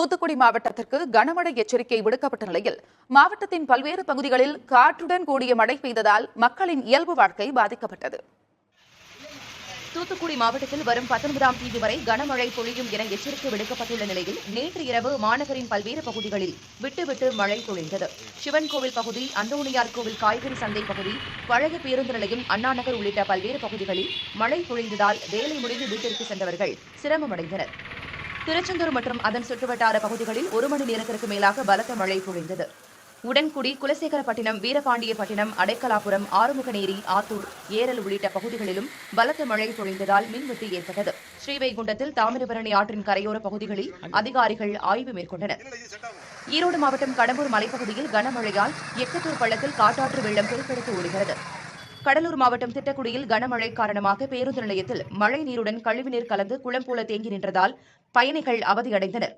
தூத்துக்குடி மாவட்டத்திற்கு கனமழை எச்சரிக்கை விடுக்கப்பட்ட நிலையில் மாவட்டத்தின் பல்வேறு பகுதிகளில் காற்றுடன் கூடிய மழை பெய்ததால் மக்களின் இயல்பு வாழ்க்கை பாதிக்கப்பட்டது. தூத்துக்குடி மாவட்டத்தில் வரும் 19ஆம் தேதி வரை கனமழை பொழியும் என எச்சரிக்கை விடுக்கப்பட்டுள்ள நிலையில் நேற்று இரவு மாநகரின் பல்வேறு பகுதிகளில் விட்டு மழை பொழிந்தது. சிவன் கோவில் பகுதி, அந்தோணியார் கோவில் காய்கறி சந்தை பகுதி, பழைய பேருந்து நிலையம், அண்ணாநகர் உள்ளிட்ட பல்வேறு பகுதிகளில் மழை பொழிந்ததால் வேலை முடிந்து வீட்டிற்கு சென்றவர்கள் சிரமமடைந்தனர். திருச்செந்தூர் மற்றும் அதன் சுற்றுவட்டார பகுதிகளில் 1 மணி நேரத்திற்கு மேலாக பலத்த மழை பொழிந்தது. உடன்குடி, குலசேகரப்பட்டினம், வீரபாண்டியப்பட்டினம், அடைக்கலாபுரம், ஆறுமுகநேரி, ஆத்தூர், ஏரல் உள்ளிட்ட பகுதிகளிலும் பலத்த மழை பொழிந்ததால் மின்வெட்டு ஏற்பட்டது. ஸ்ரீவைகுண்டத்தில் தாமிரபரணி ஆற்றின் கரையோர பகுதிகளில் அதிகாரிகள் ஆய்வு மேற்கொண்டனர். ஈரோடு மாவட்டம் கடம்பூர் மலைப்பகுதியில் கனமழையால் எக்கத்தூர் பள்ளத்தில் காட்டாற்று வெள்ளம் பெருக்கெடுத்து ஓடுகிறது. கடலூர் மாவட்டம் திட்டக்குடியில் கனமழை காரணமாக பேருந்து நிலையத்தில் மழை நீருடன் கழிவுநீர் கலந்து குளம் போல தேங்கி நின்றதால் பயணிகள் அவதியடைந்தனர்.